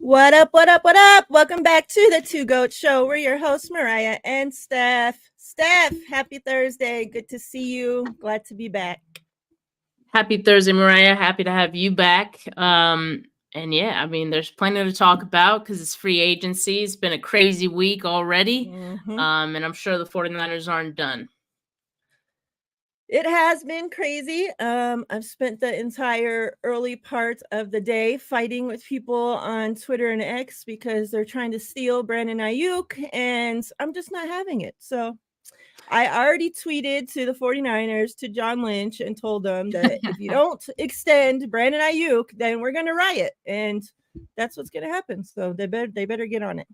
What up, what up, what up? Welcome back to the Two Goat Show. We're your hosts, Miriah and Steph. Steph, happy Thursday. Good to see you. Glad to be back. Happy Thursday, Miriah. Happy to have you back. And yeah, I mean, there's plenty to talk about because it's free agency. It's been a crazy week already. And I'm sure the 49ers aren't done. It has been crazy. I've spent the entire early part of the day fighting with people on Twitter and X because they're trying to steal Brandon Ayuk, and I'm just not having it. So I already tweeted to the 49ers, to John Lynch, and told them that if you don't extend Brandon Ayuk, then we're going to riot. And that's what's going to happen. So they better get on it.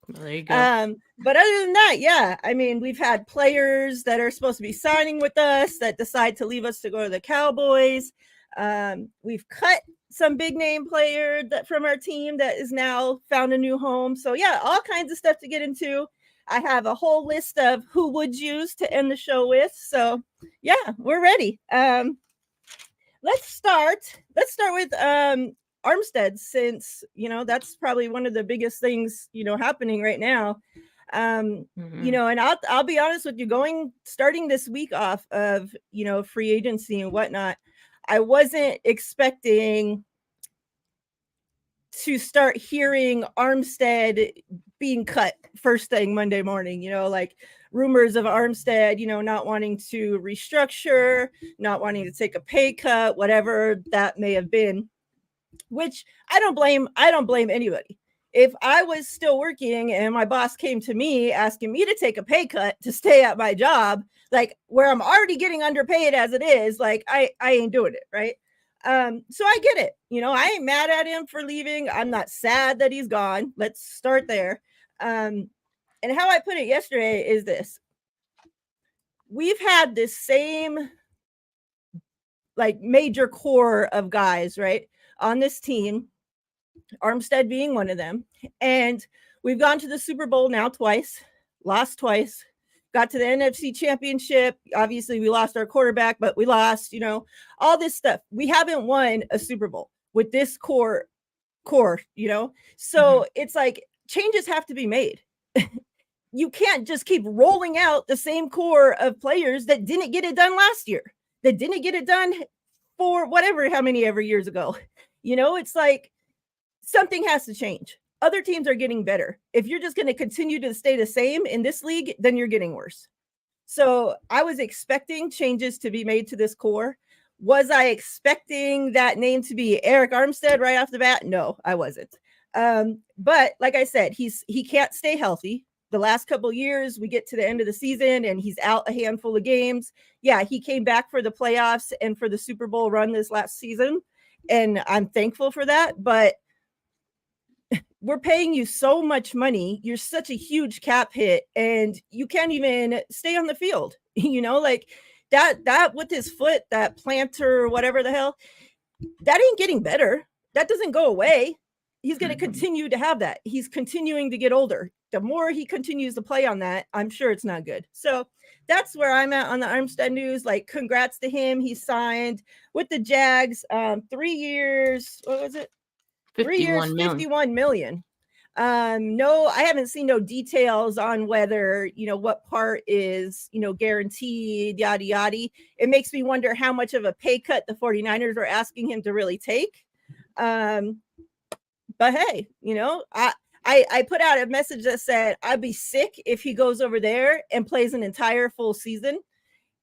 Well, there you go. But other than that, yeah, I mean, we've had players that are supposed to be signing with us that decide to leave us to go to the Cowboys. We've cut some big name player from our team that is now found a new home. So yeah, all kinds of stuff to get into. I have a whole list of who would use to end the show with. So yeah, we're ready. Let's start with Armstead, since that's probably one of the biggest things happening right now. And I'll be honest with you, starting this week off of free agency and whatnot, I wasn't expecting to start hearing Armstead being cut first thing Monday morning, like rumors of Armstead, not wanting to restructure, not wanting to take a pay cut, whatever that may have been, which I don't blame anybody. If I was still working and my boss came to me asking me to take a pay cut to stay at my job, like where I'm already getting underpaid as it is, like I ain't doing it, right? So I get it. I ain't mad at him for leaving. I'm not sad that he's gone. Let's start there. And how I put it yesterday is this. We've had this same like major core of guys, right, on this team, Armstead being one of them. And we've gone to the Super Bowl now twice, lost twice, got to the NFC Championship. Obviously, we lost our quarterback, but we lost, all this stuff. We haven't won a Super Bowl with this core, So it's like changes have to be made. You can't just keep rolling out the same core of players that didn't get it done last year, that didn't get it done for how many ever years ago. It's like something has to change. Other teams are getting better. If you're just going to continue to stay the same in this league, then you're getting worse. So I was expecting changes to be made to this core. Was I expecting that name to be Eric Armstead right off the bat? No, I wasn't. But like I said, he can't stay healthy. The last couple of years, we get to the end of the season and he's out a handful of games. Yeah, he came back for the playoffs and for the Super Bowl run this last season, and I'm thankful for that. But we're paying you so much money. You're such a huge cap hit and you can't even stay on the field, like that with his foot, that plantar, whatever the hell, that ain't getting better. That doesn't go away. He's going to continue to have that. He's continuing to get older. The more he continues to play on that, I'm sure it's not good. So that's where I'm at on the Armstead news. Like, congrats to him. He signed with the Jags, 3 years. What was it? 3 years, 51 million. No, I haven't seen no details on whether, what part is, guaranteed, yada, yada. It makes me wonder how much of a pay cut the 49ers are asking him to really take. But hey, I put out a message that said, I'd be sick if he goes over there and plays an entire full season.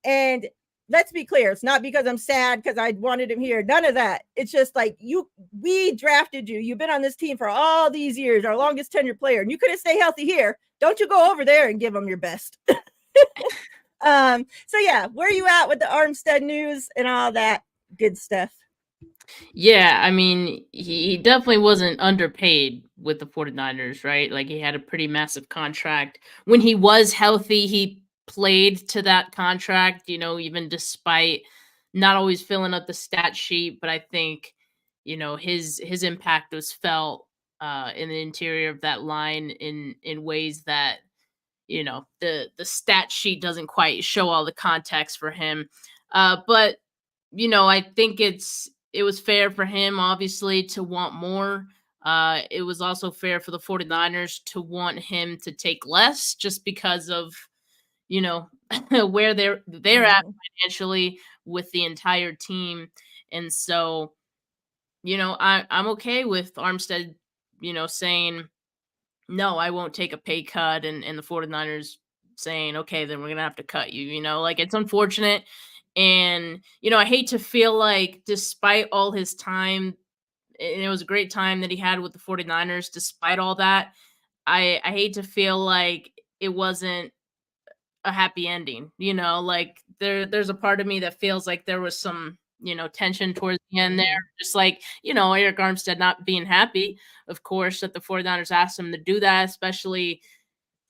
And let's be clear, it's not because I'm sad because I wanted him here. None of that. It's just like we drafted you. You've been on this team for all these years, our longest tenured player, and you couldn't stay healthy here. Don't you go over there and give him your best. So yeah, where are you at with the Armstead news and all that good stuff? Yeah, I mean, he definitely wasn't underpaid with the 49ers, right? Like, he had a pretty massive contract. When he was healthy, he played to that contract, even despite not always filling up the stat sheet. But I think, his impact was felt in the interior of that line in ways that, the stat sheet doesn't quite show all the context for him. But, I think it was fair for him, obviously, to want more. It was also fair for the 49ers to want him to take less just because of, you know, where they're at Mhm. financially with the entire team. And so, I'm okay with Armstead, saying, no, I won't take a pay cut, and the 49ers saying, okay, then we're gonna have to cut you. Like, it's unfortunate. And, I hate to feel like despite all his time, and it was a great time that he had with the 49ers, despite all that, I hate to feel like it wasn't a happy ending. Like, there's a part of me that feels like there was some, tension towards the end there. Mhm. Just like, Eric Armstead not being happy, of course, that the 49ers asked him to do that, especially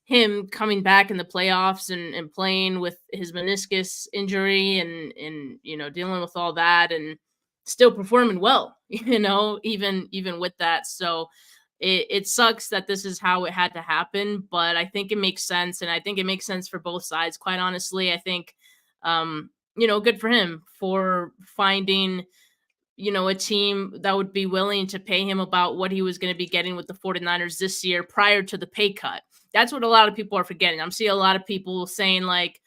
him coming back in the playoffs and playing with his meniscus injury and dealing with all that and still performing well, even with that. So it sucks that this is how it had to happen, but I think it makes sense, and I think it makes sense for both sides, quite honestly. I think good for him for finding a team that would be willing to pay him about what he was going to be getting with the 49ers this year prior to the pay cut. That's what a lot of people are forgetting. I'm seeing a lot of people saying like,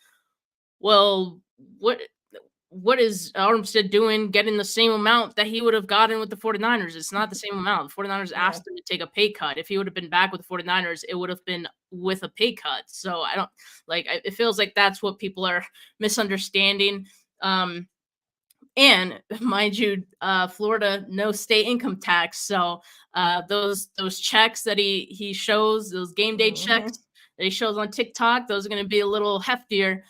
well, what is Armstead doing getting the same amount that he would have gotten with the 49ers? It's not the same amount. The 49ers Yeah. asked him to take a pay cut. If he would have been back with the 49ers, it would have been with a pay cut. So I don't it feels like that's what people are misunderstanding. And mind you, Florida no state income tax, so those checks that he shows, those game day checks Mhm. that he shows on TikTok, those are going to be a little heftier,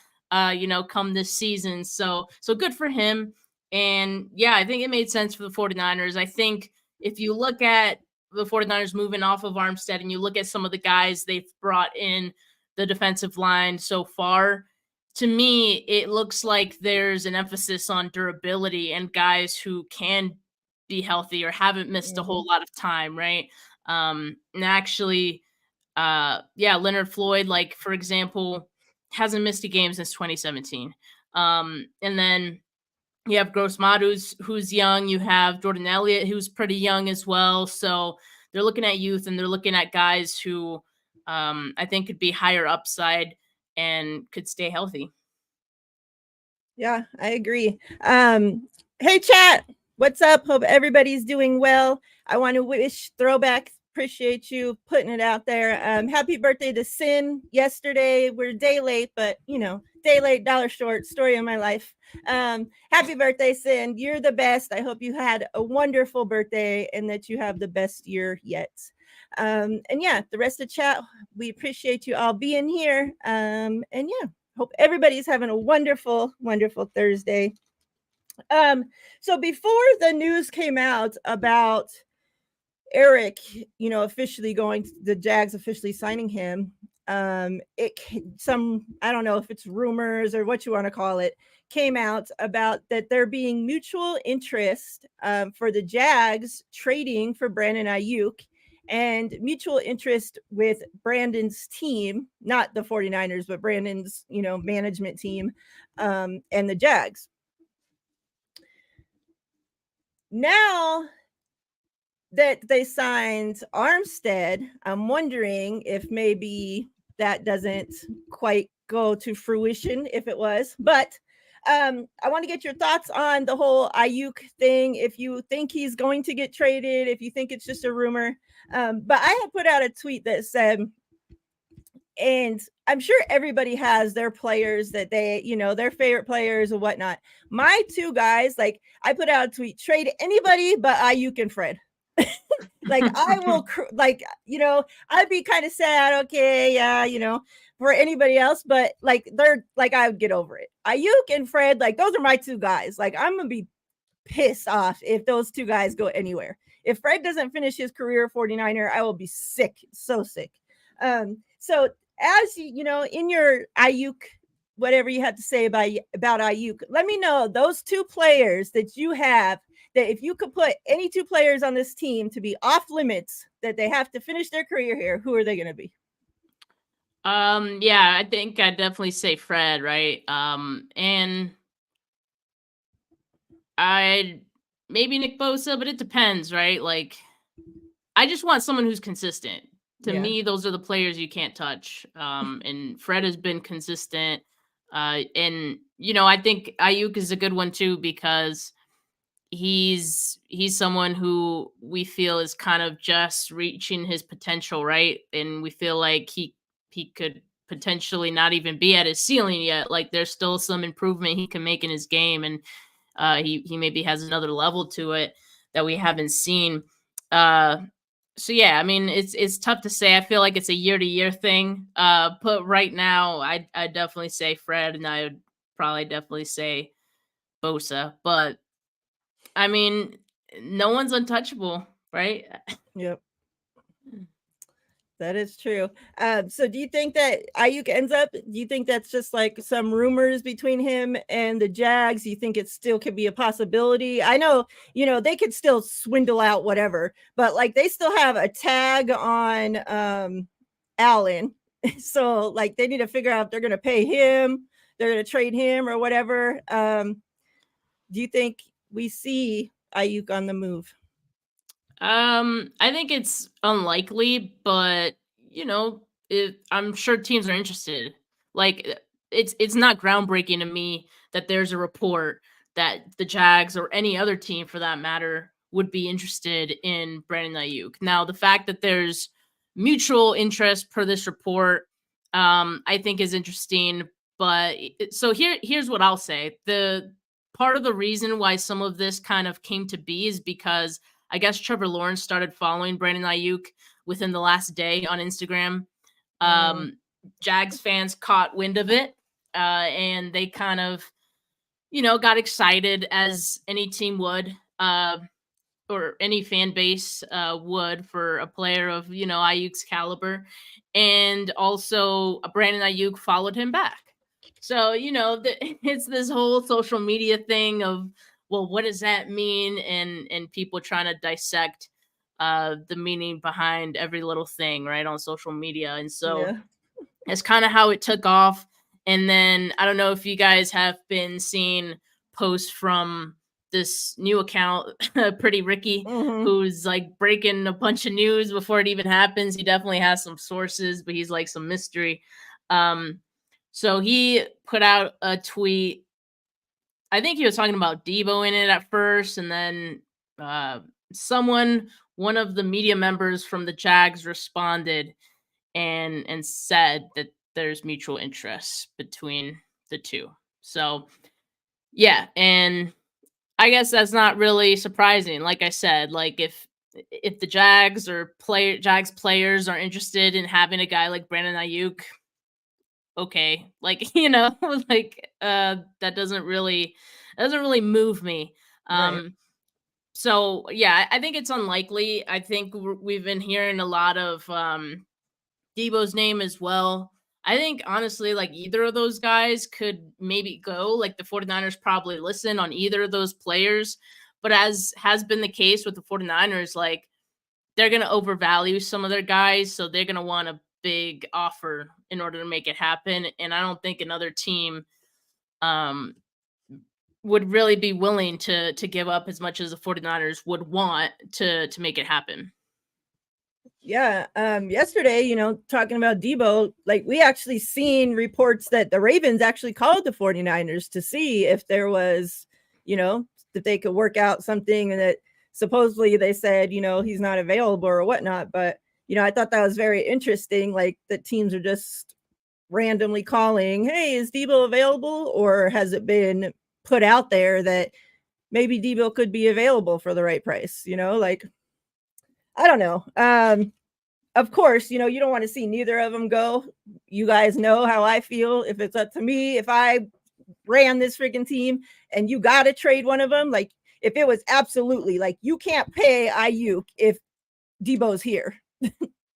come this season. So good for him. And yeah, I think it made sense for the 49ers. I think if you look at the 49ers moving off of Armstead and you look at some of the guys they've brought in the defensive line so far, to me, it looks like there's an emphasis on durability and guys who can be healthy or haven't missed a whole Mhm. lot of time, right? And actually, yeah, Leonard Floyd, like for example, hasn't missed a game since 2017. And then you have Gross Mott, who's young. You have Jordan Elliott, who's pretty young as well. So they're looking at youth and they're looking at guys who I think could be higher upside and could stay healthy. Yeah, I agree. Hey chat, what's up? Hope everybody's doing well. I want to wish Throwback, appreciate you putting it out there. Happy birthday to Sin yesterday. We're a day late, but day late, dollar short, story of my life. Happy birthday, Sin. You're the best. I hope you had a wonderful birthday and that you have the best year yet. And yeah, the rest of the chat, we appreciate you all being here. And yeah, hope everybody's having a wonderful, wonderful Thursday. So before the news came out about Eric, officially going, the Jags officially signing him, it some, I don't know if it's rumors or what you want to call it, came out about that there being mutual interest for the Jags trading for Brandon Ayuk and mutual interest with Brandon's team, not the 49ers, but Brandon's, management team, and the Jags. Now that they signed Armstead, I'm wondering if maybe that doesn't quite go to fruition if it was. But I want to get your thoughts on the whole Ayuk thing. If you think he's going to get traded, if you think it's just a rumor. But I had put out a tweet that said, and I'm sure everybody has their players that they, their favorite players or whatnot. My two guys, like I put out a tweet, trade anybody but Ayuk and Fred. Like I will, I'd be kind of sad. Okay, yeah, for anybody else, but like they're like I would get over it. Ayuk and Fred, like those are my two guys. Like I'm gonna be pissed off if those two guys go anywhere. If Fred doesn't finish his career 49er, I will be sick, so sick. So as in your Ayuk, whatever you have to say about Ayuk, let me know those two players that you have, that if you could put any two players on this team to be off limits, that they have to finish their career here, who are they going to be? Yeah, I think I'd definitely say Fred, right? And I'd maybe Nick Bosa, but it depends, right? Like, I just want someone who's consistent. To Yeah. me, those are the players you can't touch. And Fred has been consistent. And I think Ayuk is a good one too because he's someone who we feel is kind of just reaching his potential, right? And we feel like he could potentially not even be at his ceiling yet. Like there's still some improvement he can make in his game, and he maybe has another level to it that we haven't seen. Uh, so yeah, I mean it's tough to say. I feel like it's a year to year thing. But right now, I definitely say Fred, and I would probably definitely say Bosa. But I mean, no one's untouchable, right? Yep. That is true. So do you think that Ayuk ends up? Do you think that's just like some rumors between him and the Jags? Do you think it still could be a possibility? I know, they could still swindle out whatever, but like they still have a tag on Allen. So like they need to figure out if they're gonna pay him, they're gonna trade him or whatever. Do you think we see Ayuk on the move? I think it's unlikely, but I'm sure teams are interested. Like it's not groundbreaking to me that there's a report that the Jags or any other team for that matter would be interested in Brandon Ayuk. Now, the fact that there's mutual interest per this report, I think is interesting. But so here's what I'll say. The part of the reason why some of this kind of came to be is because I guess Trevor Lawrence started following Brandon Ayuk within the last day on Instagram. Mm, Jags fans caught wind of it, and they kind of, got excited as any team would, or any fan base would for a player of, Ayuk's caliber. And also, Brandon Ayuk followed him back. So, it's this whole social media thing of, well, what does that mean? And people trying to dissect the meaning behind every little thing, right, on social media. And so yeah. that's kind of how it took off. And then I don't know if you guys have been seeing posts from this new account, Pretty Ricky, Mm-hmm. who's like breaking a bunch of news before it even happens. He definitely has some sources, but he's like some mystery. Um, so he put out a tweet. I think he was talking about Debo in it at first, and then uh, one of the media members from the Jags responded and said that there's mutual interest between the two. So yeah, and I guess that's not really surprising. Like I said, like if the Jags players are interested in having a guy like Brandon Ayuk, okay, like like that doesn't really move me. Right. So yeah, I think it's unlikely. I think we've been hearing a lot of Debo's name as well. I think honestly, like either of those guys could maybe go. Like the 49ers probably listen on either of those players. But as has been the case with the 49ers, like they're going to overvalue some of their guys. So they're going to want a big offer in order to make it happen. And I don't think another team um, would really be willing to give up as much as the 49ers would want to make it happen. Yeah. Yesterday, talking about Debo, like we actually seen reports that the Ravens actually called the 49ers to see if there was, that they could work out something, and that supposedly they said, he's not available or whatnot. But, I thought that was very interesting. Like the teams are just randomly calling, hey, is Debo available? Or has it been put out there that maybe Debo could be available for the right price? Like, I don't know. Of course, you don't want to see neither of them go. You guys know how I feel. If it's up to me, if I ran this freaking team and you got to trade one of them, like if it was absolutely like you can't pay Ayuk if Debo's here.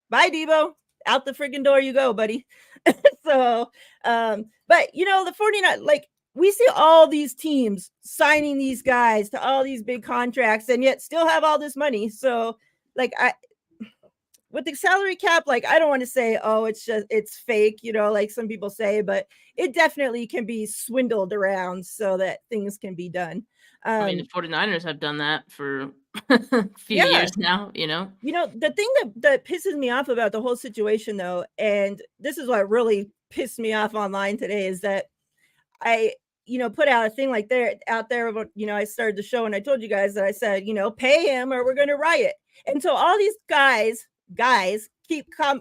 Bye, Debo. Out the freaking door you go, buddy. So, but the 49, like we see all these teams signing these guys to all these big contracts and yet still have all this money. So, like, with the salary cap, like I don't want to say, oh, it's fake, like some people say, but it definitely can be swindled around so that things can be done. I mean, the Um, 49ers have done that for few years now, you know? You know, the thing that pisses me off about the whole situation, though, and this is what really pissed me off online today, is that I, put out a thing like out there about, I started the show and I told you guys that I said, pay him or we're going to riot. And so all these guys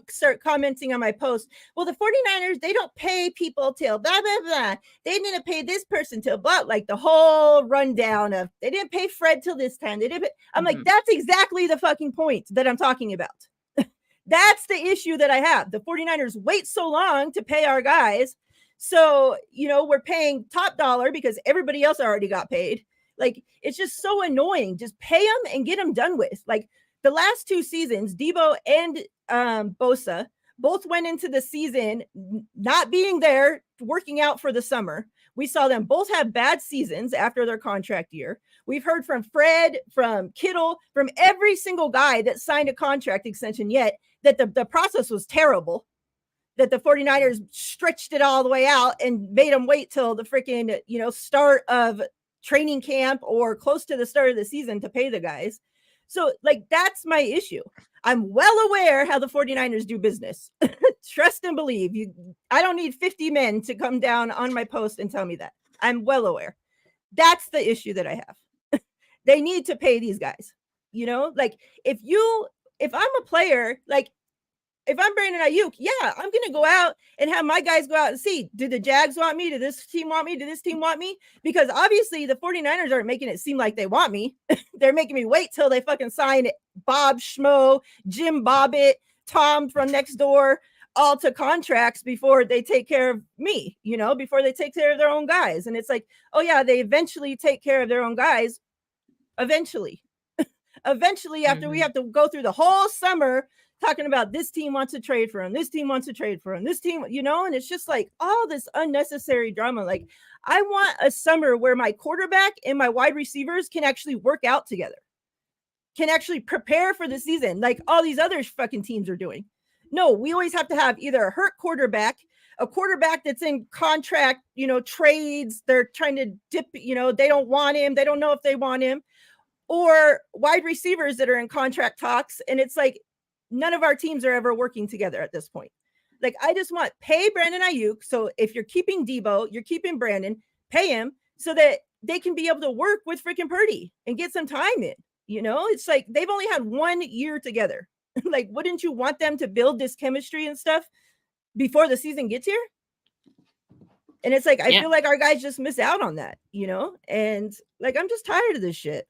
start commenting on my post. Well, the 49ers, they don't pay people till blah, blah, blah. They didn't pay this person till blah, like the whole rundown of they didn't pay Fred till this time. They didn't pay. I'm like, that's exactly the fucking point that I'm talking about. That's the issue that I have. The 49ers wait so long to pay our guys. So, we're paying top dollar because everybody else already got paid. Like, it's just so annoying. Just pay them and get them done with. Like, the last 2 seasons, Debo and Bosa both went into the season not being there, working out for the summer. We saw them both have bad seasons after their contract year. We've heard from Fred, from Kittle, from every single guy that signed a contract extension yet that the process was terrible, that the 49ers stretched it all the way out and made them wait till the freaking, start of training camp or close to the start of the season to pay the guys. So, like, that's my issue. I'm well aware how the 49ers do business. Trust and believe. I don't need 50 men to come down on my post and tell me that. I'm well aware. That's the issue that I have. They need to pay these guys. Like, if I'm a player, like, if I'm Brandon Ayuk, yeah, I'm going to go out and have my guys go out and see, do the Jags want me? Do this team want me? Do this team want me? Because obviously the 49ers aren't making it seem like they want me. They're making me wait till they fucking sign Bob Schmo, Jim Bobbitt, Tom from next door, all to contracts before they take care of me, before they take care of their own guys. And it's like, oh yeah, they eventually take care of their own guys. Eventually, after we have to go through the whole summer talking about this team wants to trade for him, this team wants to trade for him, this team, and it's just like all this unnecessary drama. Like, I want a summer where my quarterback and my wide receivers can actually work out together, can actually prepare for the season like all these other fucking teams are doing. No, we always have to have either a hurt quarterback, a quarterback that's in contract, trades, they're trying to dip, they don't want him, they don't know if they want him, or wide receivers that are in contract talks. And it's like, none of our teams are ever working together at this point. Like, I just want pay Brandon Ayuk. So if you're keeping Debo, you're keeping Brandon, pay him so that they can be able to work with freaking Purdy and get some time in. It's like they've only had 1 year together. Like, wouldn't you want them to build this chemistry and stuff before the season gets here? And it's like, I feel like our guys just miss out on that, and like, I'm just tired of this shit.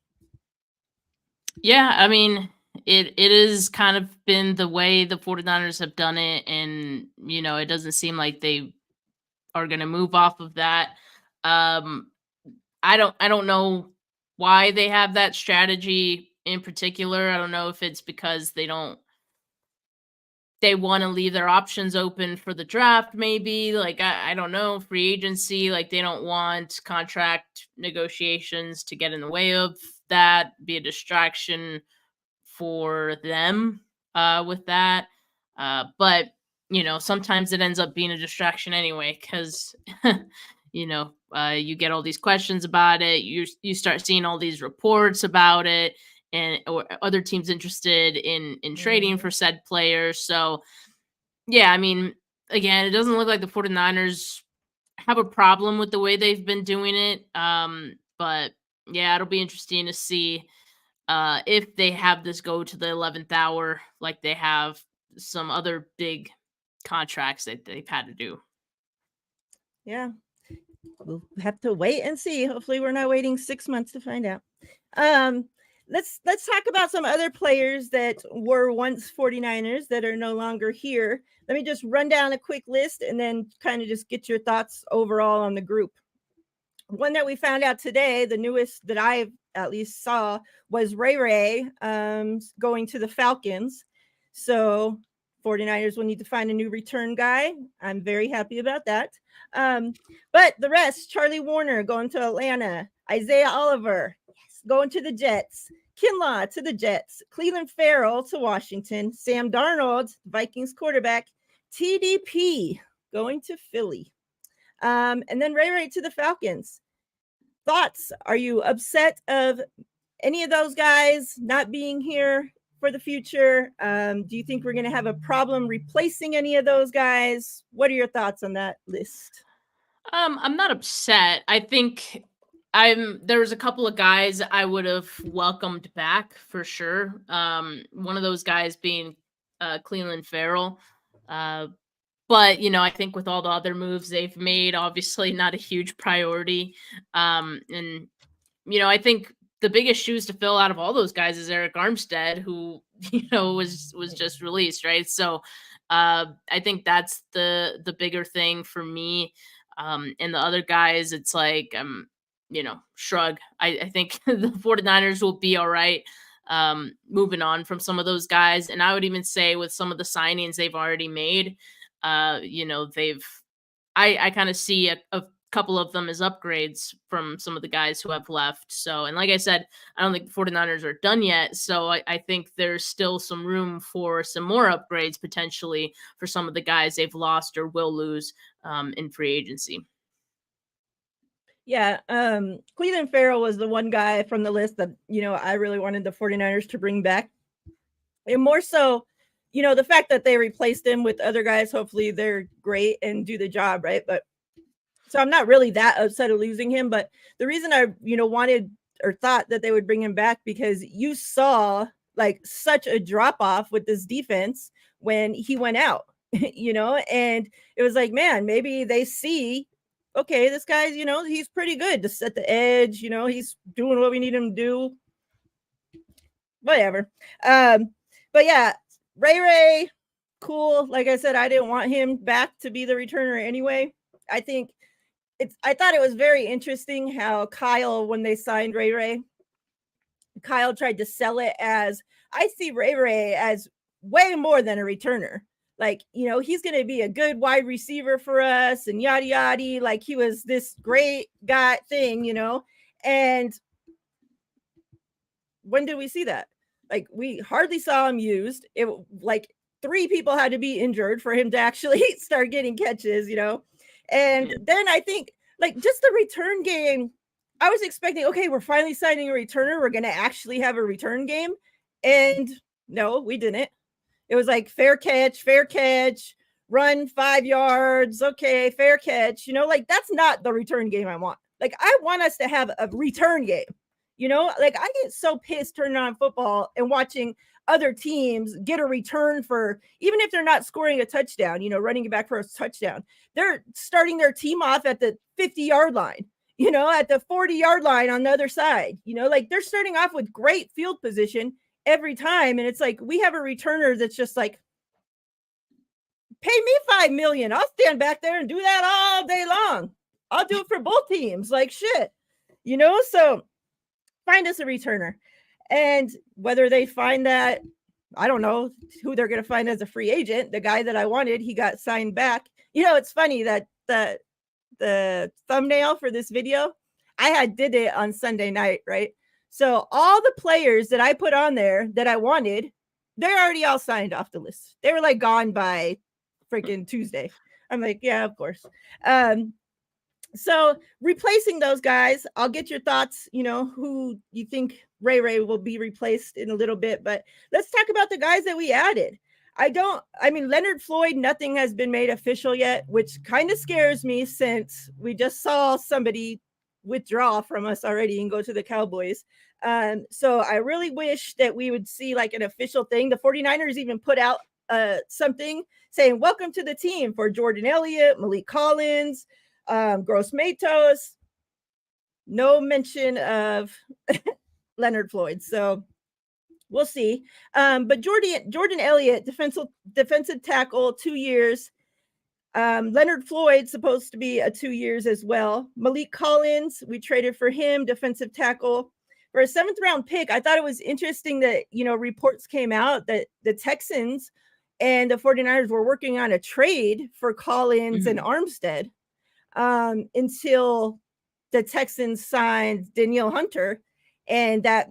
Yeah, I mean, it is kind of been the way the 49ers have done it, and it doesn't seem like they are going to move off of that. I don't know why they have that strategy in particular. I don't know if it's because they want to leave their options open for the draft, maybe. Like, I don't know, free agency, like they don't want contract negotiations to get in the way of that, be a distraction for them with that. But, sometimes it ends up being a distraction anyway, because, you get all these questions about it. You start seeing all these reports about it, or other teams interested in trading for said players. So, yeah, I mean, again, it doesn't look like the 49ers have a problem with the way they've been doing it. But, yeah, it'll be interesting to see if they have this go to the 11th hour like they have some other big contracts that they've had to do. Yeah. We'll have to wait and see. Hopefully we're not waiting 6 months to find out. Let's talk about some other players that were once 49ers that are no longer here. Let me just run down a quick list and then kind of just get your thoughts overall on the group. One that we found out today, the newest that I at least saw, was Ray going to the Falcons. So 49ers will need to find a new return guy. I'm very happy about that. But the rest, Charlie Warner going to Atlanta, Isaiah Oliver going to the Jets, Kinlaw to the Jets, Cleveland Farrell to Washington, Sam Darnold, Vikings quarterback, TDP going to Philly. And then Ray to the Falcons. Thoughts? Are you upset of any of those guys not being here for the future? Do you think we're going to have a problem replacing any of those guys? What are your thoughts on that list? I'm not upset. I think there was a couple of guys I would have welcomed back for sure. One of those guys being Cleveland Farrell. But I think with all the other moves they've made, obviously not a huge priority. And I think the biggest shoes to fill out of all those guys is Eric Armstead, who was just released, right? So I think that's the bigger thing for me. And the other guys, it's like shrug. I think the 49ers will be all right. Moving on from some of those guys, and I would even say with some of the signings they've already made, I kind of see a couple of them as upgrades from some of the guys who have left. So, and like I said, I don't think the 49ers are done yet. So I think there's still some room for some more upgrades potentially for some of the guys they've lost or will lose in free agency. Yeah, Cleveland Farrell was the one guy from the list that, I really wanted the 49ers to bring back. And more so, the fact that they replaced him with other guys, hopefully they're great and do the job, right? But so I'm not really that upset of losing him, but the reason I, wanted or thought that they would bring him back because you saw like such a drop off with this defense when he went out, and it was like, man, maybe they see, okay, this guy's, he's pretty good to set the edge, he's doing what we need him to do. Whatever. But yeah, Ray, cool. Like I said, I didn't want him back to be the returner anyway. I think I thought it was very interesting how Kyle, when they signed Ray, Kyle tried to sell it as, I see Ray as way more than a returner. Like, he's going to be a good wide receiver for us and yada, yada. Like he was this great guy thing, and when did we see that? Like we hardly saw him used. It like 3 people had to be injured for him to actually start getting catches, And then I think like just the return game, I was expecting, okay, we're finally signing a returner. We're going to actually have a return game. And no, we didn't. It was like fair catch, run 5 yards. Okay, fair catch. Like that's not the return game I want. Like I want us to have a return game. Like I get so pissed turning on football and watching other teams get a return for, even if they're not scoring a touchdown, running it back for a touchdown, they're starting their team off at the 50-yard line, at the 40-yard line on the other side, like they're starting off with great field position every time. And it's like, we have a returner that's just like, pay me $5 million. I'll stand back there and do that all day long. I'll do it for both teams. Like shit, so find us a returner. And whether they find that, I don't know who they're going to find as a free agent. The guy that I wanted, he got signed back. It's funny that the thumbnail for this video, I did it on Sunday night, right? So all the players that I put on there that I wanted, they're already all signed off the list. They were like gone by freaking Tuesday. I'm like, yeah, of course. So replacing those guys, I'll get your thoughts, who you think Ray will be replaced in a little bit, but let's talk about the guys that we added. Leonard Floyd, nothing has been made official yet, which kind of scares me since we just saw somebody withdraw from us already and go to the Cowboys. So I really wish that we would see like an official thing. The 49ers even put out something saying, welcome to the team for Jordan Elliott, Malik Collins, Gross Matos, no mention of Leonard Floyd. So we'll see. But Jordan Elliott, defensive tackle, 2 years. Leonard Floyd supposed to be 2 years as well. Malik Collins, we traded for him, defensive tackle. For a 7th round pick, I thought it was interesting that, reports came out that the Texans and the 49ers were working on a trade for Collins and Armstead until the Texans signed Danielle Hunter, and that,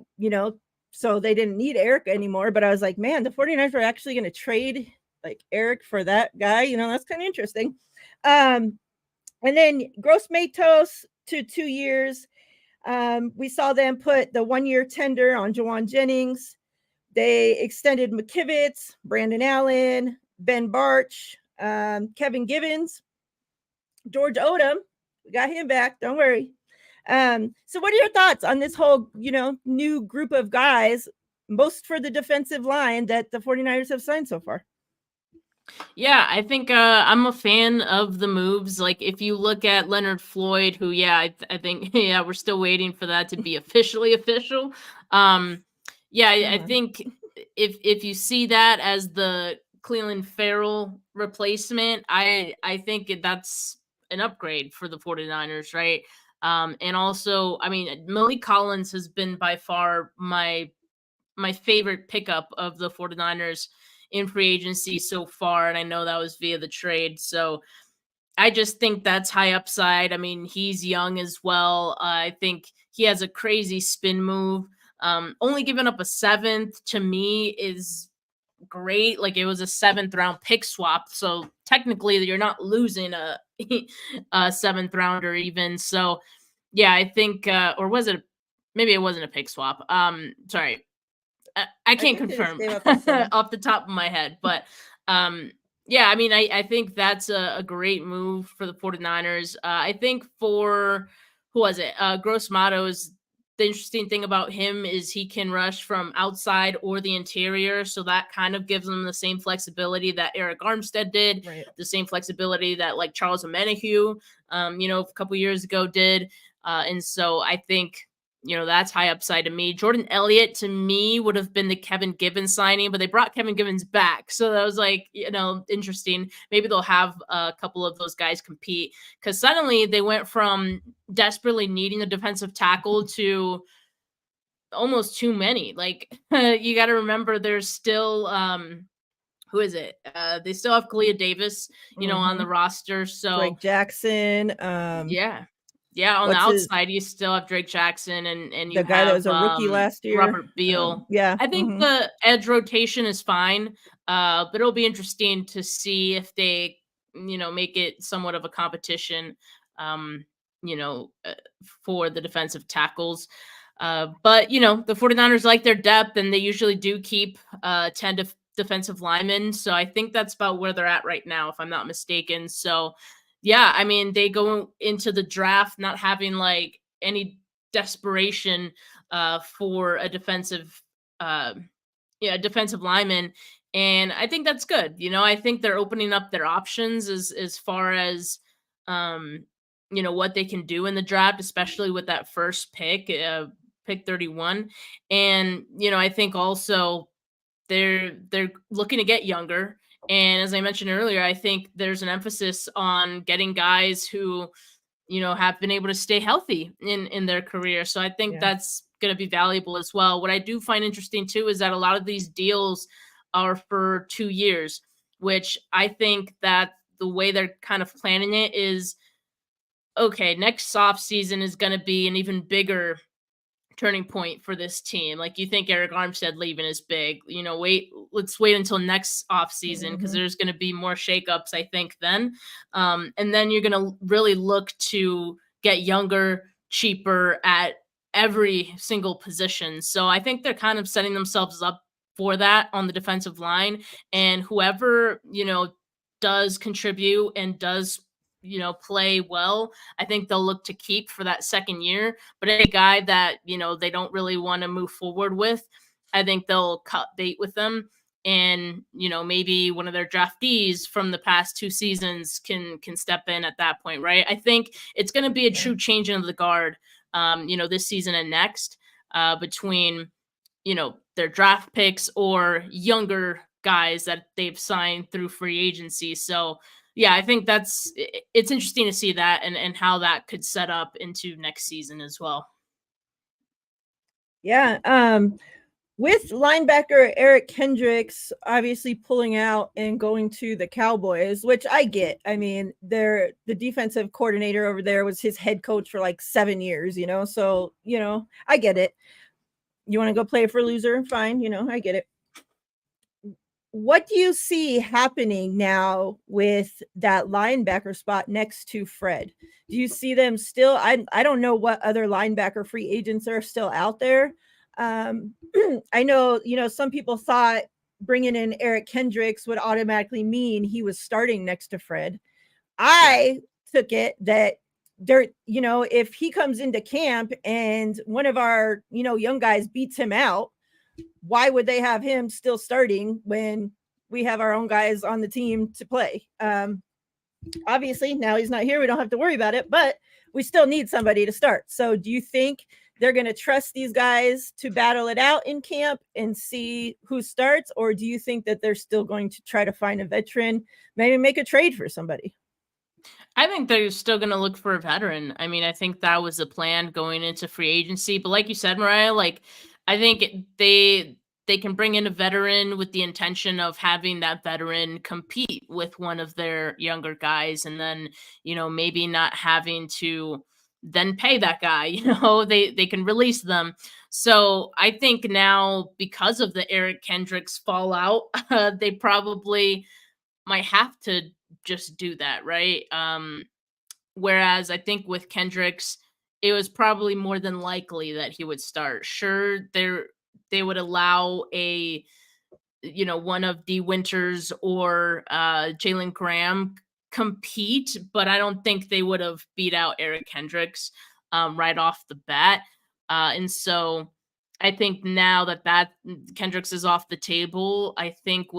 so they didn't need Eric anymore. But I was like, man, the 49ers are actually going to trade like Eric for that guy. That's kind of interesting. And then Gross Matos to 2 years. We saw them put the 1-year tender on Jawan Jennings. They extended McKivitz, Brandon Allen, Ben Barch, Kevin Givens, George Odom. We got him back. Don't worry. So what are your thoughts on this whole, new group of guys, most for the defensive line that the 49ers have signed so far? Yeah, I think I'm a fan of the moves. Like, if you look at Leonard Floyd, who, I think, yeah, we're still waiting for that to be officially official. I think if you see that as the Cleveland Farrell replacement, I think that's an upgrade for the 49ers, right? And also, I mean, Malik Collins has been by far my favorite pickup of the 49ers in free agency so far, and I know that was via the trade. So I just think that's high upside. I mean, he's young as well. I think he has a crazy spin move. Only giving up a 7th to me is great. Like, it was a 7th round pick swap, so technically you're not losing a 7th rounder even. So yeah, I think or was it, maybe it wasn't a pick swap. Sorry, I can't confirm off the top of my head, but I mean, I think that's a great move for the 49ers. I think for, who was it? Gross Matos, the interesting thing about him is he can rush from outside or the interior. So that kind of gives him the same flexibility that Eric Armstead did, right? The same flexibility that like Charles Omenihu, a couple years ago did. And so I think, that's high upside to me. Jordan Elliott, to me, would have been the Kevin Givens signing, but they brought Kevin Givens back. So that was like, interesting. Maybe they'll have a couple of those guys compete, because suddenly they went from desperately needing a defensive tackle to almost too many. Like, you got to remember there's still, who is it? They still have Kalia Davis, on the roster. So Drake Jackson. Yeah, on the outside, you still have Drake Jackson and you the guy have that was a rookie last year, Robert Beal. I think the edge rotation is fine, but it'll be interesting to see if they, make it somewhat of a competition, for the defensive tackles. But, the 49ers like their depth, and they usually do keep 10 defensive linemen. So I think that's about where they're at right now, if I'm not mistaken. So yeah, I mean, they go into the draft not having like any desperation for a defensive lineman. And I think that's good. I think they're opening up their options as far as what they can do in the draft, especially with that first pick, pick 31. And, I think also they're looking to get younger. And as I mentioned earlier, I think there's an emphasis on getting guys who, have been able to stay healthy in their career. So I think that's going to be valuable as well. What I do find interesting too is that a lot of these deals are for 2 years, which I think that the way they're kind of planning it is, okay, next off season is going to be an even bigger turning point for this team. Like, you think Eric Armstead leaving is big, let's wait until next off season, because there's going to be more shakeups, I think, then. And then you're going to really look to get younger, cheaper at every single position. So I think they're kind of setting themselves up for that on the defensive line. And whoever, does contribute and does play well, I think they'll look to keep for that second year. But any guy that, they don't really want to move forward with, I think they'll cut bait with them. And, maybe one of their draftees from the past 2 seasons can step in at that point, right? I think it's going to be a true change of the guard, this season and next, between, their draft picks or younger guys that they've signed through free agency. So yeah, I think it's interesting to see that and how that could set up into next season as well. Yeah. With linebacker Eric Kendricks obviously pulling out and going to the Cowboys, which I get. I mean, the defensive coordinator over there was his head coach for like 7 years, so, I get it. You want to go play for a loser? Fine. I get it. what do you see happening now with that linebacker spot next to Fred? Do you see them still? I don't know what other linebacker free agents are still out there. I know, some people thought bringing in Eric Kendricks would automatically mean he was starting next to Fred. I took it that there, if he comes into camp and one of our, young guys beats him out, why would they have him still starting when we have our own guys on the team to play? Obviously, now he's not here. We don't have to worry about it, but we still need somebody to start. So do you think they're going to trust these guys to battle it out in camp and see who starts? Or do you think that they're still going to try to find a veteran, maybe make a trade for somebody? I think they're still going to look for a veteran. I mean, I think that was the plan going into free agency. But like you said, Miriah, like I think they can bring in a veteran with the intention of having that veteran compete with one of their younger guys, and then maybe not having to then pay that guy. They can release them. So I think now, because of the Eric Kendricks fallout, they probably might have to just do that, right? Whereas I think with Kendricks, it was probably more than likely that he would start. Sure, they would allow one of D Winters or Jalen Graham compete, but I don't think they would have beat out Eric Kendricks right off the bat. And so I think now that Kendricks is off the table, I think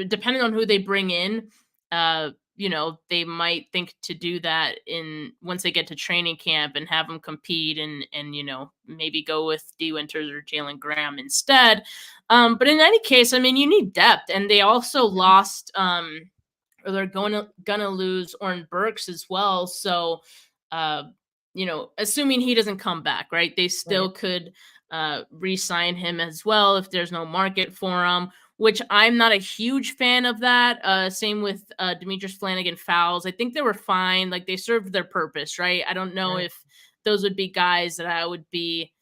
depending on who they bring in, they might think to do that once they get to training camp and have them compete and maybe go with D Winters or Jalen Graham instead. But in any case, I mean, you need depth, and they also lost, or they're gonna lose Oren Burks as well. So, assuming he doesn't come back, right? They still could re-sign him as well if there's no market for him, which I'm not a huge fan of that. Same with Demetrius Flanagan Fowles. I think they were fine. Like, they served their purpose, right? I don't know if those would be guys that I would be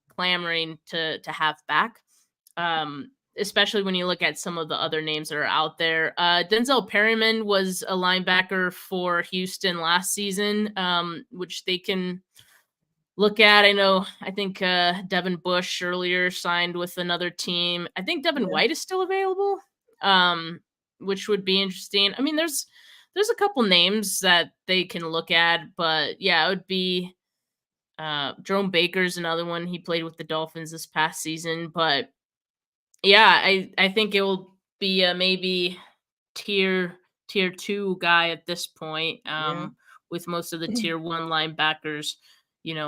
clamoring to have back. Especially when you look at some of the other names that are out there. Denzel Perryman was a linebacker for Houston last season, which they can look at. I think Devin Bush earlier signed with another team. I think Devin White is still available, which would be interesting. I mean, there's a couple names that they can look at, but yeah, it would be Jerome Baker's another one. He played with the Dolphins this past season, but yeah, I think it will be a maybe tier 2 guy at this point, with most of the tier 1 linebackers,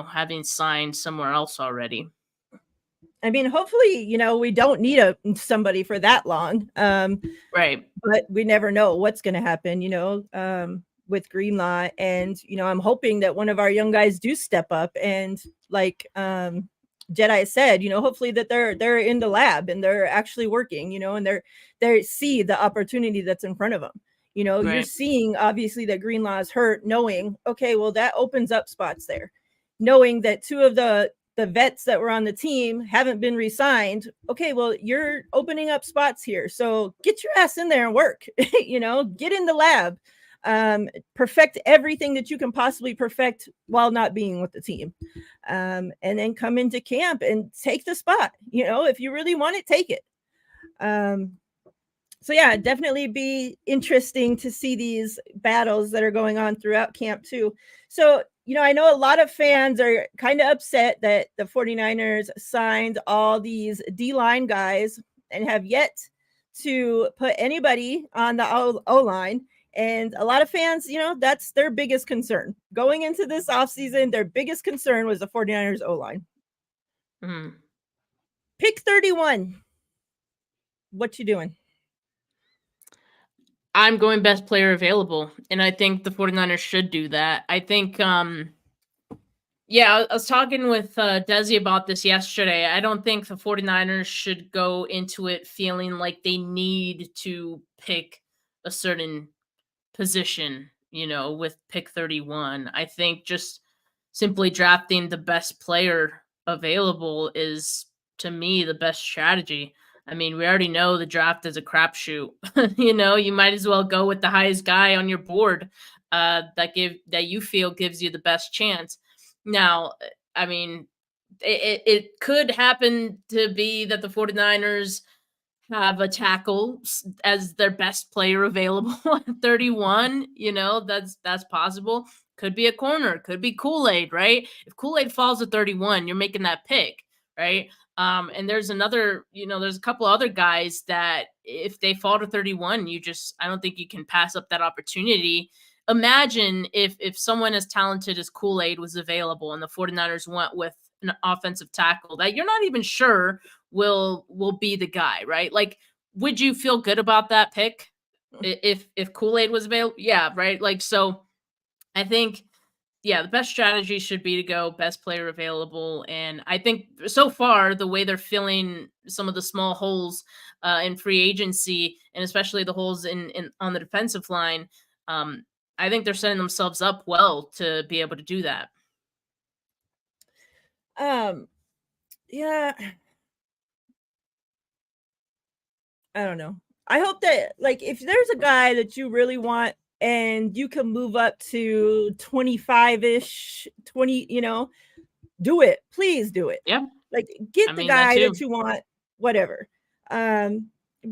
having signed somewhere else already. I mean, hopefully, we don't need somebody for that long. Right. But we never know what's going to happen, with Greenlaw. And, I'm hoping that one of our young guys do step up and, like Jedi said, hopefully that they're in the lab and they're actually working, and they see the opportunity that's in front of them. You're seeing obviously that Greenlaw is hurt, knowing, okay, well, that opens up spots there. Knowing that two of the vets that were on the team haven't been re-signed. Okay, well, you're opening up spots here. So get your ass in there and work, get in the lab, perfect everything that you can possibly perfect while not being with the team. And then come into camp and take the spot. If you really want it, take it. So yeah, definitely be interesting to see these battles that are going on throughout camp too. So, I know a lot of fans are kind of upset that the 49ers signed all these D-line guys and have yet to put anybody on the O-line. And a lot of fans, that's their biggest concern. Going into this offseason, their biggest concern was the 49ers O-line. Mm-hmm. Pick 31. What you doing? I'm going best player available, and I think the 49ers should do that. I think, I was talking with Desi about this yesterday. I don't think the 49ers should go into it feeling like they need to pick a certain position, with pick 31. I think just simply drafting the best player available is, to me, the best strategy. I mean, we already know the draft is a crapshoot. You might as well go with the highest guy on your board that you feel gives you the best chance. Now, I mean, it could happen to be that the 49ers have a tackle as their best player available at 31. That's possible. Could be a corner, could be Kool-Aid, right? If Kool-Aid falls at 31, you're making that pick, right? And there's a couple other guys that if they fall to 31, I don't think you can pass up that opportunity. Imagine if someone as talented as Kool-Aid was available and the 49ers went with an offensive tackle that you're not even sure will be the guy, right? Like, would you feel good about that pick if Kool-Aid was available? Yeah, right. Like, so I think, yeah, the best strategy should be to go best player available. And I think so far, the way they're filling some of the small holes in free agency, and especially the holes in on the defensive line, I think they're setting themselves up well to be able to do that. Yeah. I don't know. I hope that, like, if there's a guy that you really want and you can move up to 25-ish, 20, do it. Please do it. Yeah. Like, get I the mean, that guy too. that you want, whatever. But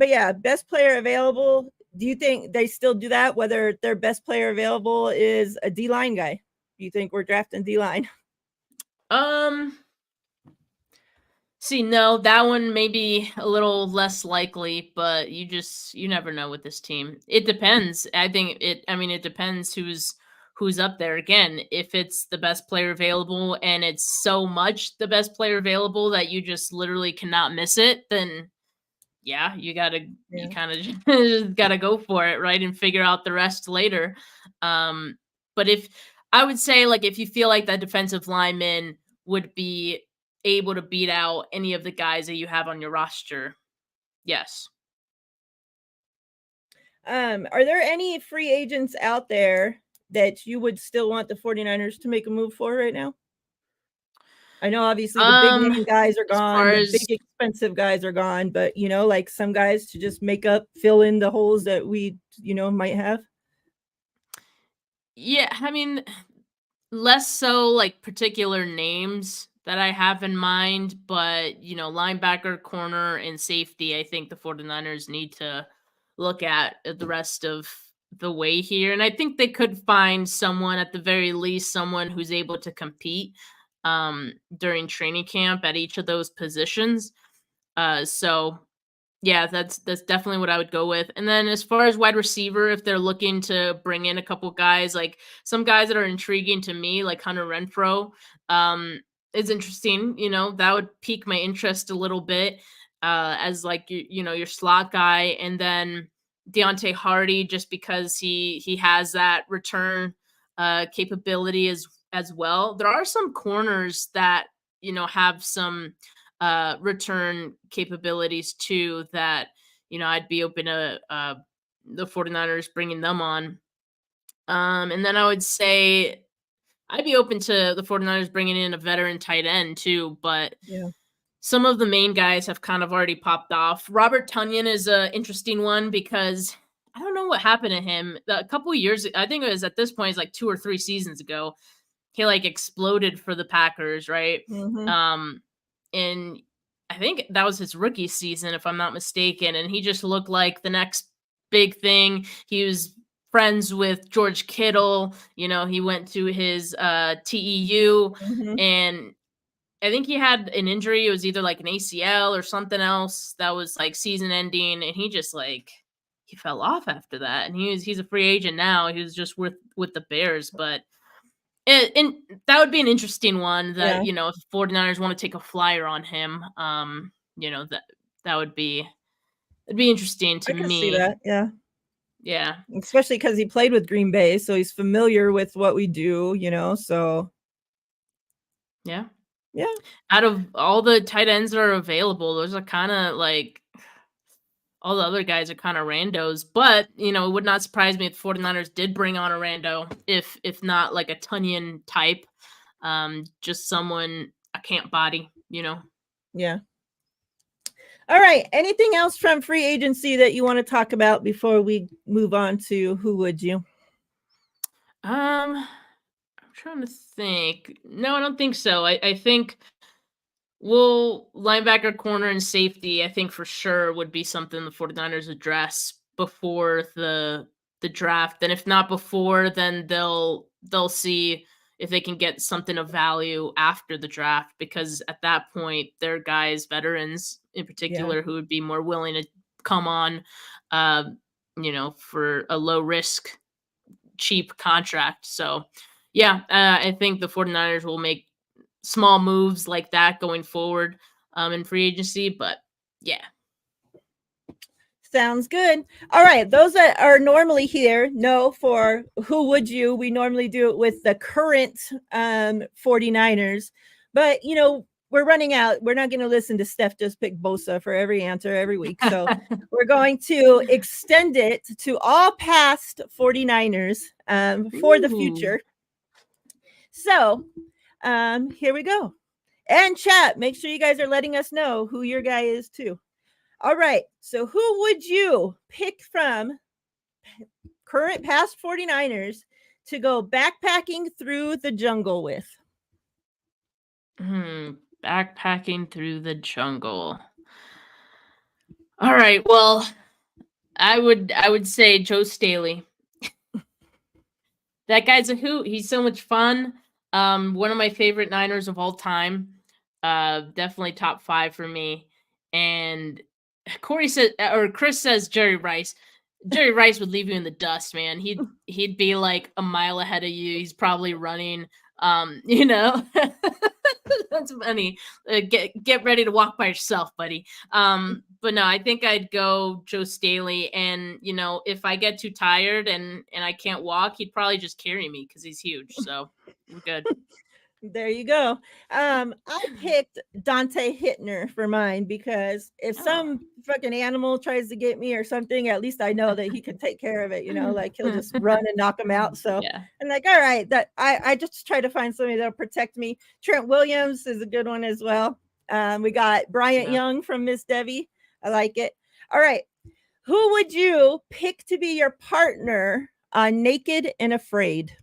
yeah, best player available. Do you think they still do that? Whether their best player available is a D-line guy? Do you think we're drafting D-line? See, no, that one may be a little less likely, but you never know with this team. It depends. It depends who's up there. Again, if it's the best player available and it's so much the best player available that you just literally cannot miss it, then yeah, you kind of just gotta go for it, right? And figure out the rest later. But if I would say, like, if you feel like that defensive lineman would be able to beat out any of the guys that you have on your roster, yes. Are there any free agents out there that you would still want the 49ers to make a move for right now? I know obviously the big name guys are As far gone, the as big expensive guys are gone, but like some guys to just fill in the holes that we, might have. yeah, I mean, less so like particular names that I have in mind, but linebacker, corner, and safety, I think the 49ers need to look at the rest of the way here. And I think they could find someone, at the very least, someone who's able to compete during training camp at each of those positions. So yeah, that's definitely what I would go with. And then as far as wide receiver, if they're looking to bring in a couple guys, like some guys that are intriguing to me, like Hunter Renfro, is interesting. That would pique my interest a little bit as like your slot guy, and then Deontay Hardy, just because he has that return capability as well. There are some corners that have some return capabilities too that I'd be open to the 49ers bringing them on. And then I would say I'd be open to the 49ers bringing in a veteran tight end too, but Yeah. some of the main guys have kind of already popped off. Robert Tonyan is an interesting one because I don't know what happened to him. A couple of years, I think it was at this point, it's like 2 or 3 seasons ago, he like exploded for the Packers, right? Mm-hmm. And I think that was his rookie season, if I'm not mistaken. And he just looked like the next big thing. He was friends with George Kittle. He went to his TEU, Mm-hmm. and I think he had an injury. It was either like an ACL or something else that was like season ending, and he just like he fell off after that. And he's a free agent now. He was just with the Bears, but and that would be an interesting one that, Yeah. if 49ers want to take a flyer on him, that would be it'd be interesting to I can see me. that. Yeah. Yeah. Especially because he played with Green Bay, so he's familiar with what we do, so Yeah. yeah. Out of all the tight ends that are available, those are kind of like all the other guys are kind of randos, but it would not surprise me if 49ers did bring on a rando, if not like a Tunyon type, just someone a camp body. Yeah. All right. Anything else from free agency that you want to talk about before we move on to who would you? I'm trying to think. No, I don't think so. I think linebacker, corner, and safety, I think for sure would be something the 49ers address before the draft. And if not before, then they'll see if they can get something of value after the draft, because at that point they're guys, veterans in Yeah. particular, who would be more willing to come on uh, for a low risk, cheap contract. So yeah, I think the 49ers will make small moves like that going forward in free agency. But yeah. Sounds good. All right. Those that are normally here know for who would you. We normally do it with the current 49ers. But, we're running out. We're not going to listen to Steph just pick Bosa for every answer every week. So we're going to extend it to all past 49ers for the future. So here we go. And chat, make sure you guys are letting us know who your guy is too. All right. So who would you pick from current past 49ers to go backpacking through the jungle with? Backpacking through the jungle. All right. Well, I would say Joe Staley. That guy's a hoot. He's so much fun. One of my favorite Niners of all time. Definitely top 5 for me. And Corey said, or Chris says Jerry Rice. Jerry Rice would leave you in the dust, man. He'd be like a mile ahead of you. He's probably running. That's funny. Get ready to walk by yourself, buddy. But no, I think I'd go Joe Staley. And if I get too tired and I can't walk, he'd probably just carry me because he's huge. So we're good. There you go. I picked Dante Hittner for mine because if some fucking animal tries to get me or something, at least I know that he can take care of it, like he'll just run and knock him out. So yeah. I'm like, all right, that I just try to find somebody that'll protect me. Trent Williams is a good one as well. We got Bryant Young from Miss Debbie. I like it. All right. Who would you pick to be your partner on Naked and Afraid?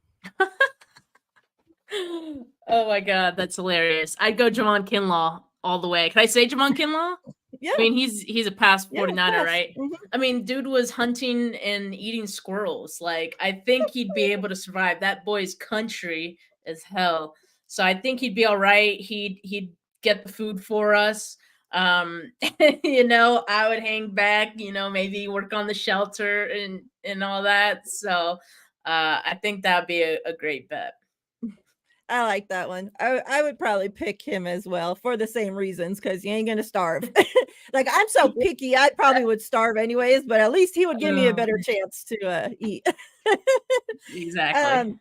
Oh my god, that's hilarious. I'd go Javon Kinlaw all the way. Can I say Javon Kinlaw? Yeah. I mean, he's a past 49er, right? Mm-hmm. I mean, dude was hunting and eating squirrels. Like, I think he'd be able to survive. That boy's country as hell. So I think he'd be all right. He'd get the food for us. I would hang back, maybe work on the shelter and all that. So I think that'd be a great bet. I like that one. I would probably pick him as well for the same reasons, because you ain't gonna starve. Like, I'm so picky, I probably would starve anyways, but at least he would give me a better chance to eat. Exactly.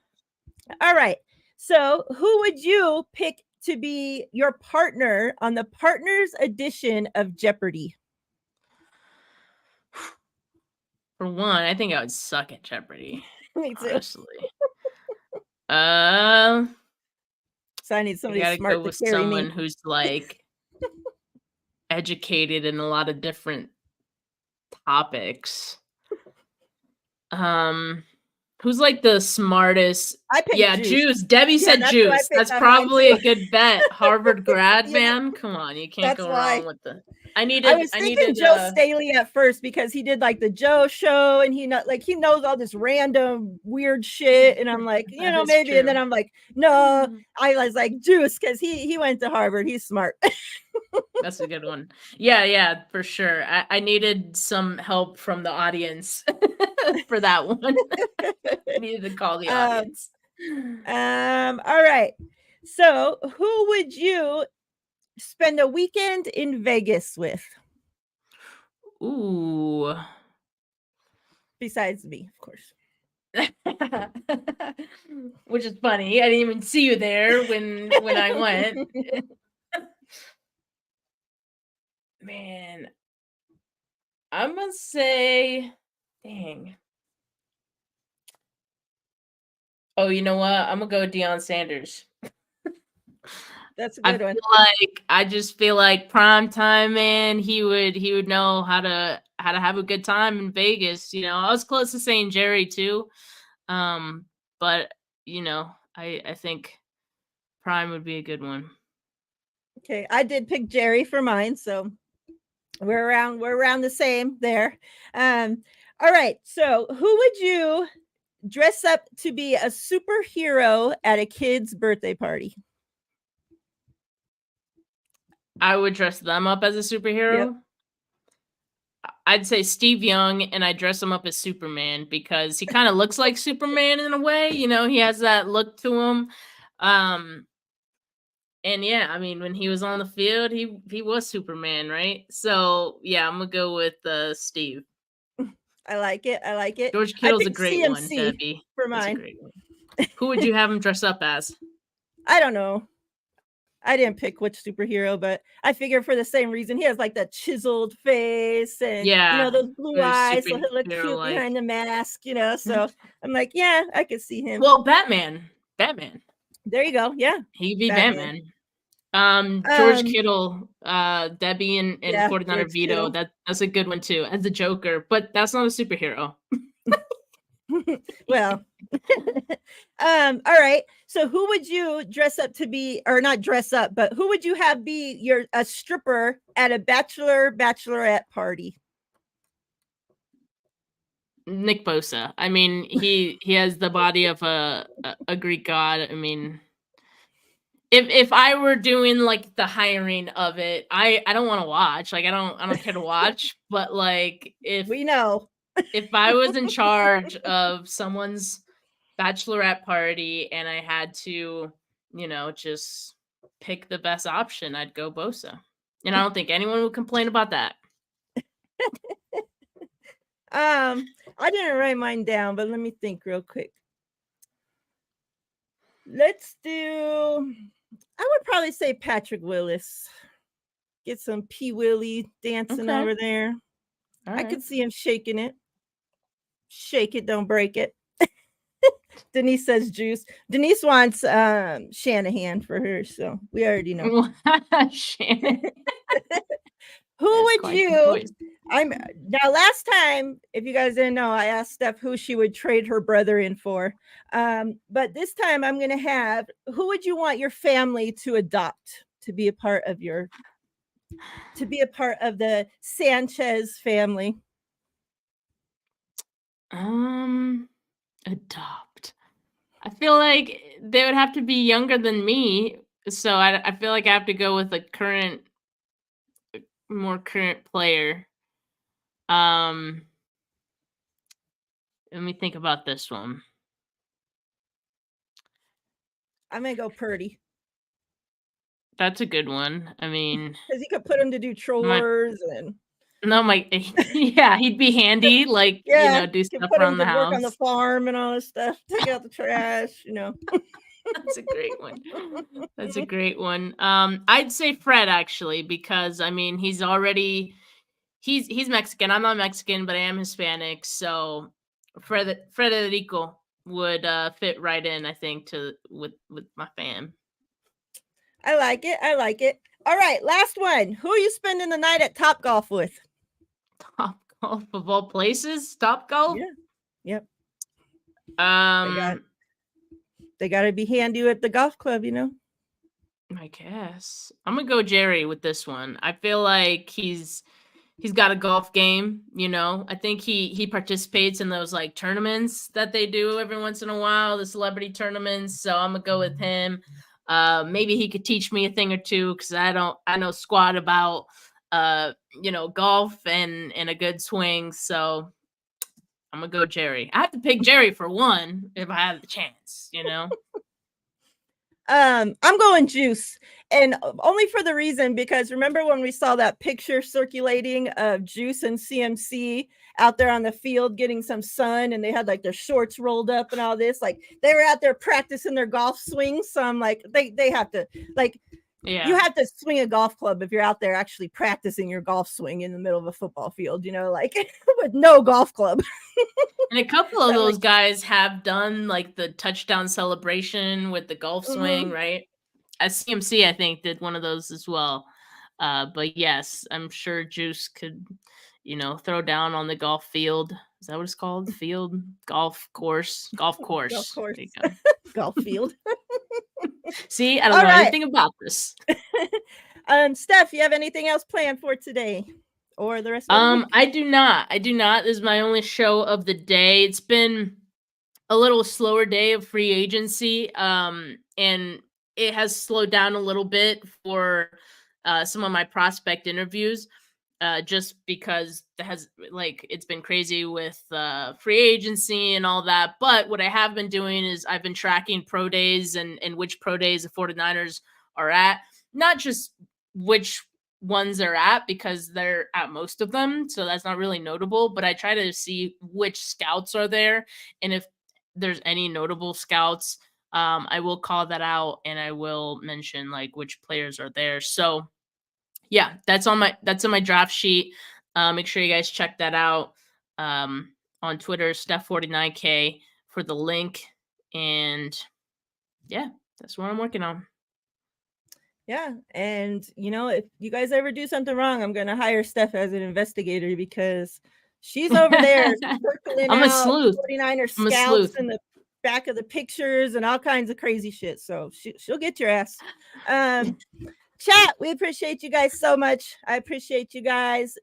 All right. So who would you pick to be your partner on the partners edition of Jeopardy? For one, I think I would suck at Jeopardy. Me too. Honestly. So I need somebody gotta smart go to with carry someone me. who's like educated in a lot of different topics. Who's like the smartest? I picked Juice. Debbie said that's Juice. That's probably a good bet. Harvard grad, Yeah. man. Come on, you can't That's go why. wrong with the. I was thinking Joe Staley at first because he did like the Joe show and he knows all this random weird shit, and I'm like, maybe true. And then I'm like, no, I was like Juice because he went to Harvard. He's smart. That's a good one. Yeah, for sure. I needed some help from the audience for that one. I needed to call the audience. All right. So who would you spend a weekend in Vegas with? Ooh. Besides me, of course. Which is funny. I didn't even see you there when I went. Man, I'm gonna say, dang. Oh, you know what? I'm gonna go with Deion Sanders. That's a I good one. I just feel like prime time man, he would know how to have a good time in Vegas. I was close to saying Jerry too. But I think Prime would be a good one. Okay, I did pick Jerry for mine, so we're around the same there. All right, so who would you dress up to be a superhero at a kid's birthday party? I would dress them up as a superhero. Yep. I'd say Steve Young, and I dress him up as Superman because he kind of looks like Superman in a way. He has that look to him. And yeah, I mean, when he was on the field, he was Superman, right? So yeah, I'm gonna go with Steve. I like it. I like it. George I Kittle's a picked great one, CMC Debbie. for That's a mine. great one. Who would you have him dress up as? I don't know. I didn't pick which superhero, but I figure for the same reason. He has like that chiseled face and Yeah, those blue very eyes, so he'll look cute superhero-like. behind the mask, So I'm like, yeah, I could see him. Well, Batman. There you go. Yeah. He'd be Batman. George Kittle, Debbie and Yeah, 49er George Vito. Kittle. That's a good one too, as the Joker, but that's not a superhero. Well, all right. So who would you dress up to be, or not dress up, but who would you have be a stripper at a bachelorette party? Nick Bosa. I mean, he has the body of a Greek god. I mean, if I were doing like the hiring of it, I don't want to watch. Like I don't care to watch. But like We know. if I was in charge of someone's bachelorette party and I had to, just pick the best option, I'd go Bosa. And I don't think anyone would complain about that. I didn't write mine down, but let me think real quick. Let's do, I would probably say Patrick Willis. Get some P. Willie dancing over there. I could see him shaking it. Shake it, don't break it. Denise says Juice. Denise wants Shanahan for her, so we already know. Shanahan. Who would you? Now last time, if you guys didn't know, I asked Steph who she would trade her brother in for. But this time I'm gonna have, who would you want your family to adopt to be a part of the Sanchez family? Adopt. I feel like they would have to be younger than me, so I feel like I have to go with a more current player. Let me think about this one. I'm gonna go Purdy. That's a good one. I mean, because you could put him to do chores and. No, yeah, he'd be handy, like do stuff around the house. Work on the farm and all this stuff. Take out the trash, That's a great one. That's a great one. I'd say Fred actually, because I mean he's Mexican. I'm not Mexican, but I am Hispanic, so Frederico would fit right in, I think, with my fam. I like it. All right, last one. Who are you spending the night at Top Golf with? Top Golf of all places? Top Golf? Yeah. Yep. They got to be handy at the golf club, I guess. I'm going to go Jerry with this one. I feel like he's got a golf game, I think he participates in those like tournaments that they do every once in a while, the celebrity tournaments. So I'm going to go with him. Maybe he could teach me a thing or two because I know squat about golf and a good swing. So I'm gonna go Jerry. I have to pick Jerry for one if I have the chance, I'm going Juice, and only for the reason because remember when we saw that picture circulating of Juice and CMC out there on the field getting some sun, and they had like their shorts rolled up and all this, like they were out there practicing their golf swings. So I'm like, they have to like. Yeah. You have to swing a golf club if you're out there actually practicing your golf swing in the middle of a football field, like with no golf club. And a couple of those guys have done like the touchdown celebration with the golf swing, right? CMC, I think, did one of those as well. But yes, I'm sure Juice could, throw down on the golf field. Is that what it's called? Field, golf course, golf course. Golf course. There you go. Golf field. See, I don't know anything about this. Steph, you have anything else planned for today or the rest of the week? I do not. This is my only show of the day. It's been a little slower day of free agency, and it has slowed down a little bit for some of my prospect interviews, just because it's been crazy with free agency and all that. But what I have been doing is I've been tracking pro days and which pro days the 49ers are at, not just which ones they're at, because they're at most of them, so that's not really notable, but I try to see which scouts are there, and if there's any notable scouts, I will call that out, and I will mention which players are there. So yeah, that's on my draft sheet. Make sure you guys check that out on Twitter, Steph49K for the link. And yeah, that's what I'm working on. Yeah, and if you guys ever do something wrong, I'm gonna hire Steph as an investigator, because she's over there circling I'm a out sleuth. 49er scouts in the back of the pictures and all kinds of crazy shit. So she'll get your ass. Chat, we appreciate you guys so much. I appreciate you guys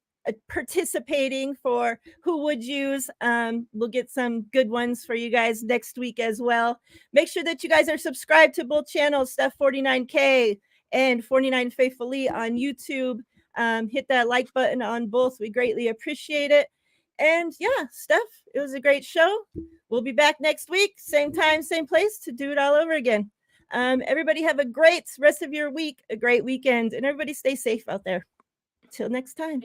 participating for Who Would Use. We'll get some good ones for you guys next week as well. Make sure that you guys are subscribed to both channels, Steph49K and 49 Faithfully on YouTube. Hit that like button on both. We greatly appreciate it. And yeah, Steph, it was a great show. We'll be back next week, same time, same place, to do it all over again. Everybody have a great rest of your week, a great weekend, and everybody stay safe out there. Till next time.